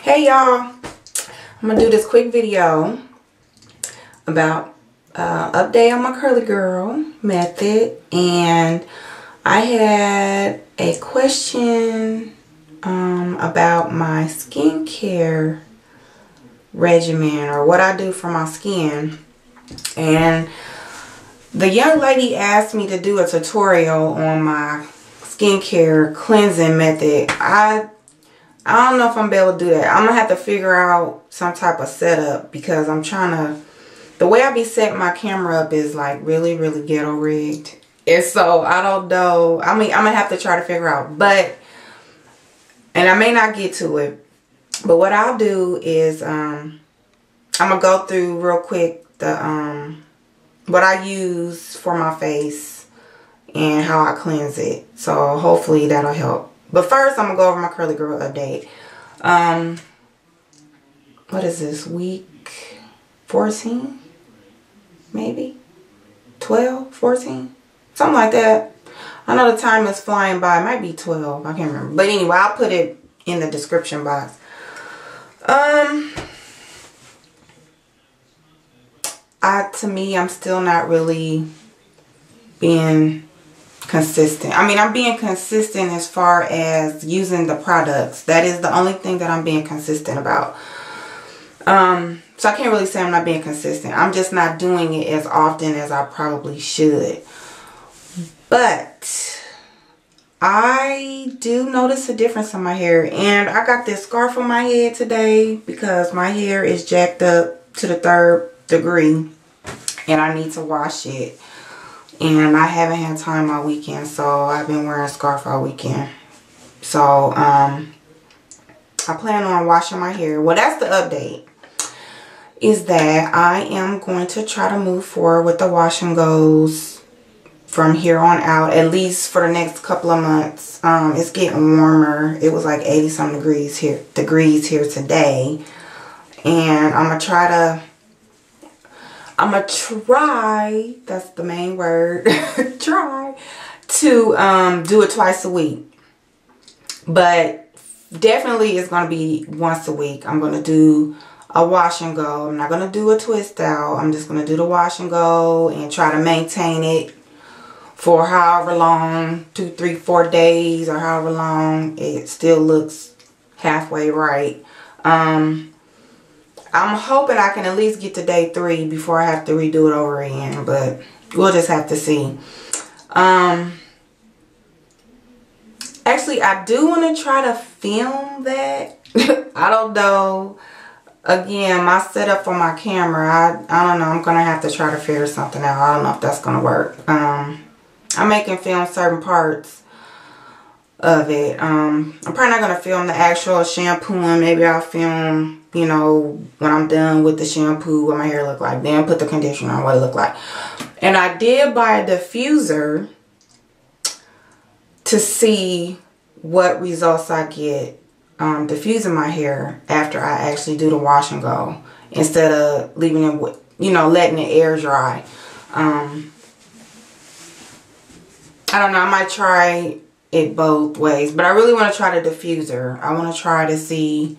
Hey y'all, I'm gonna do this quick video about update on my curly girl method, and I had a question about my skincare regimen, or what I do for my skin. And the young lady asked me to do a tutorial on my skincare cleansing method. I don't know if I'm able to do that. I'm going to have to figure out some type of setup, because I'm trying to, the way I be setting my camera up is like really ghetto rigged. And so I don't know. I mean, I'm going to have to try to figure out, and I may not get to it, but what I'll do is, I'm going to go through real quick the, what I use for my face and how I cleanse it. So hopefully that'll help. But first, I'm going to go over my curly girl update. What is this? Week 14? Maybe? 12? 14? Something like that. I know the time is flying by. It might be 12. I can't remember. But anyway, I'll put it in the description box. To me, I'm still not really being consistent. I mean, I'm being consistent as far as using the products. That is the only thing that I'm being consistent about. So I can't really say I'm not being consistent. I'm just not doing it as often as I probably should. But I do notice a difference in my hair. And I got this scarf on my head today because my hair is jacked up to the 3rd degree. And I need to wash it. And I haven't had time all weekend, so I've been wearing a scarf all weekend. So, I plan on washing my hair. Well, that's the update. Is that I am going to try to move forward with the wash and goes from here on out, at least for the next couple of months. It's getting warmer. It was like 80-some degrees here today. And I'm going to try, that's the main word, try to do it twice a week. But definitely it's going to be once a week. I'm going to do a wash and go. I'm not going to do a twist out. I'm just going to do the wash and go and try to maintain it for however long, 2, 3, 4 days, or however long it still looks halfway right. I'm hoping I can at least get to day 3 before I have to redo it over again, but we'll just have to see. Actually, I do want to try to film that. I don't know. Again, my setup for my camera, I don't know. I'm going to have to try to figure something out. I don't know if that's going to work. I may can film certain parts of it. I'm probably not going to film the actual shampooing. Maybe I'll film, you know, when I'm done with the shampoo, what my hair look like. Then put the conditioner on, what it look like. And I did buy a diffuser to see what results I get diffusing my hair after I actually do the wash and go, instead of leaving it with, you know, letting it air dry. I don't know. I might try it both ways, but I really want to try the diffuser. I want to try to see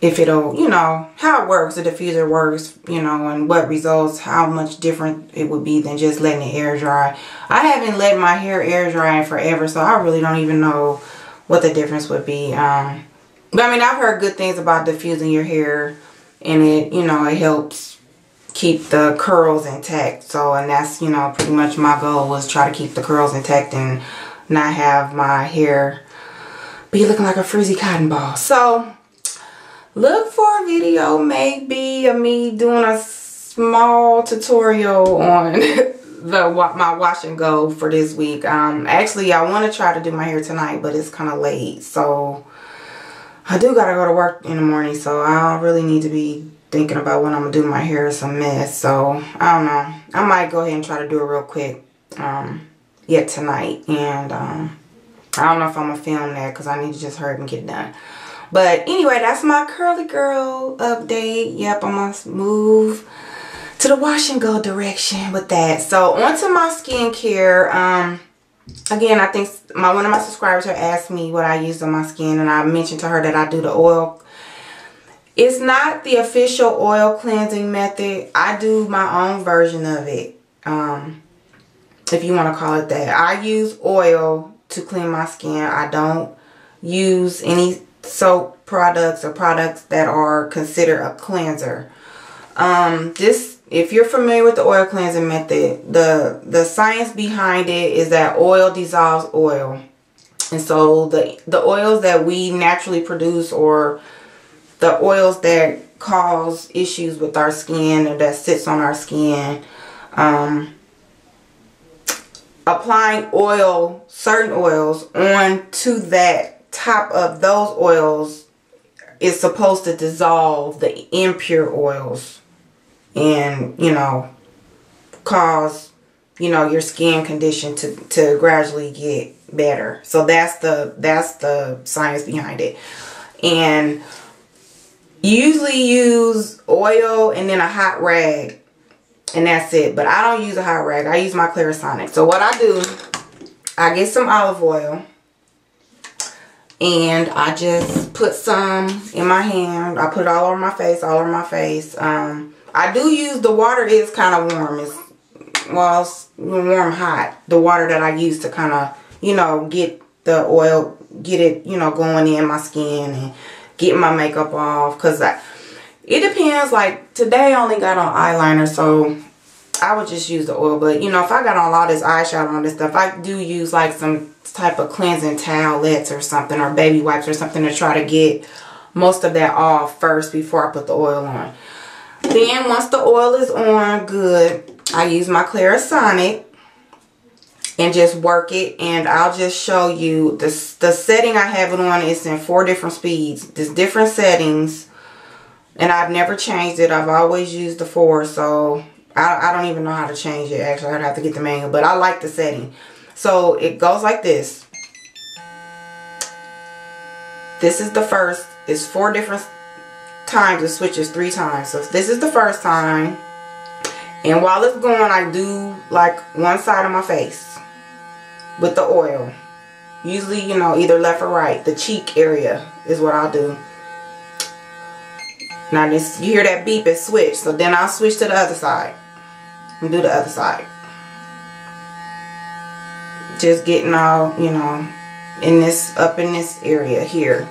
if it'll, you know, how it works, the diffuser works, you know, and what results, how much different it would be than just letting it air dry. I haven't let my hair air dry in forever, so I really don't even know what the difference would be. But I mean, I've heard good things about diffusing your hair, and it, you know, it helps keep the curls intact. So, and that's, you know, pretty much my goal, was try to keep the curls intact and not have my hair be looking like a frizzy cotton ball. So look for a video maybe of me doing a small tutorial on my wash and go for this week. Actually, I want to try to do my hair tonight, but it's kind of late, so I do gotta go to work in the morning, so I don't really need to be thinking about when I'm gonna do my hair. Is a mess, so I don't know. I might go ahead and try to do it real quick yet tonight, and I don't know if I'm gonna film that because I need to just hurry up and get it done. But anyway, that's my curly girl update. Yep, I'm gonna move to the wash and go direction with that. So onto my skincare. again, I think one of my subscribers had asked me what I use on my skin, and I mentioned to her that I do the oil. It's not the official oil cleansing method. I do my own version of it, if you want to call it that. I use oil to clean my skin. I don't use any soap products or products that are considered a cleanser. If you're familiar with the oil cleansing method, the science behind it is that oil dissolves oil. And so the oils that we naturally produce, or the oils that cause issues with our skin or that sits on our skin, applying certain oils onto that top of those oils is supposed to dissolve the impure oils and, you know, cause, you know, your skin condition to gradually get better. So that's the science behind it. And usually use oil and then a hot rag, and that's it. But I don't use a hot rag. I use my Clarisonic. So what I do, I get some olive oil and I just put some in my hand. I put it all over my face, I do use, the water is kind of warm. It's warm hot. The water that I use to kind of, you know, get the oil, get it, you know, going in my skin and get my makeup off. Because it depends. Like today I only got on eyeliner, so I would just use the oil. But, you know, if I got on all this eyeshadow and all this stuff, I do use like some type of cleansing towelettes or something, or baby wipes or something, to try to get most of that off first before I put the oil on. Then once the oil is on good, I use my Clarisonic and just work it. And I'll just show you the setting I have it on. It's in 4 different speeds. There's different settings, and I've never changed it. I've always used the 4, so I don't even know how to change it. Actually, I'd have to get the manual, but I like the setting. So it goes like this. This is the first. It's 4 different times. It switches 3 times. So this is the first time, and while it's going, I do like one side of my face with the oil. Usually, you know, either left or right. The cheek area is what I'll do. Now this, you hear that beep, it switched. So then I'll switch to the other side and do the other side. Just getting all, you know, up in this area here.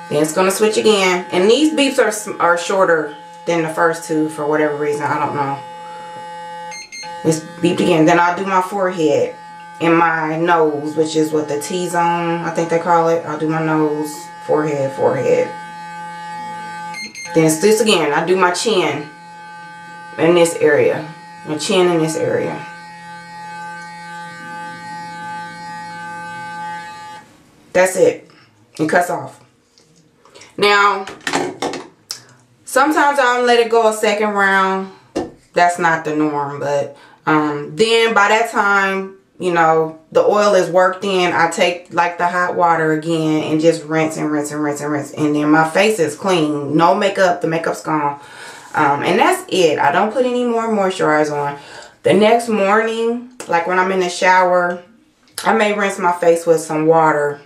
Then it's going to switch again. And these beeps are shorter than the first 2 for whatever reason. I don't know. It's beeped again. Then I'll do my forehead and my nose, which is what the T-zone, I think they call it. I'll do my nose, forehead. Then it's this again. I do my chin in this area. My chin in this area. That's it. It cuts off. Now, sometimes I'll let it go a second round. That's not the norm, but then by that time, you know, the oil is worked in. I take like the hot water again and just rinse and rinse and rinse and rinse. And then my face is clean. No makeup. The makeup's gone. And that's it. I don't put any more moisturizer on. The next morning, like when I'm in the shower, I may rinse my face with some water.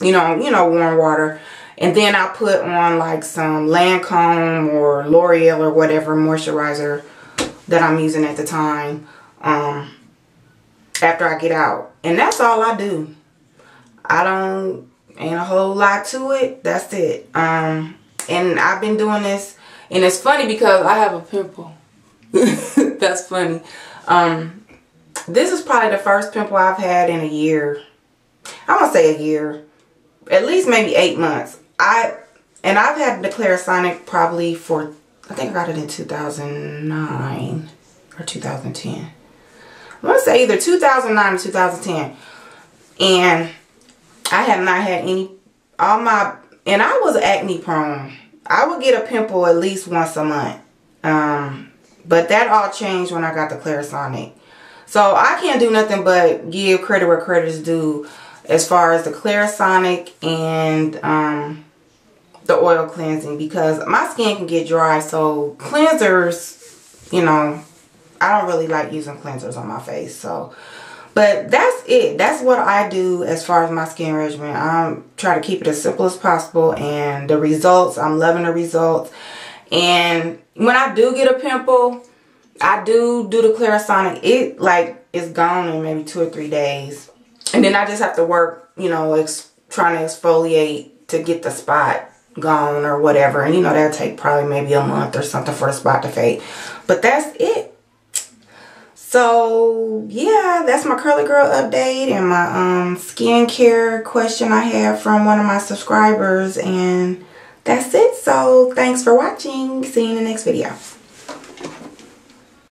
You know, warm water. And then I'll put on like some Lancome or L'Oreal or whatever moisturizer that I'm using at the time. After I get out. And that's all I do. Ain't a whole lot to it. That's it. And I've been doing this, and it's funny because I have a pimple. That's funny. This is probably the first pimple I've had in a year. I'm gonna say a year. At least maybe 8 months. I've had the Clarisonic probably for, I think I got it in 2009 or 2010. I want to say either 2009 or 2010. And I have not had any, and I was acne prone. I would get a pimple at least once a month. But that all changed when I got the Clarisonic. So I can't do nothing but give credit where credit is due as far as the Clarisonic and the oil cleansing, because my skin can get dry. So cleansers, you know, I don't really like using cleansers on my face. So, But that's it. That's what I do as far as my skin regimen. I'm trying to keep it as simple as possible. And the results, I'm loving the results. And when I do get a pimple, I do the Clarisonic. It like is gone in maybe 2 or 3 days. And then I just have to work, you know, trying to exfoliate to get the spot gone or whatever. And you know, that'll take probably maybe a month or something for the spot to fade. But that's it. So yeah, that's my curly girl update and my skincare question I have from one of my subscribers, and that's it. So thanks for watching. See you in the next video.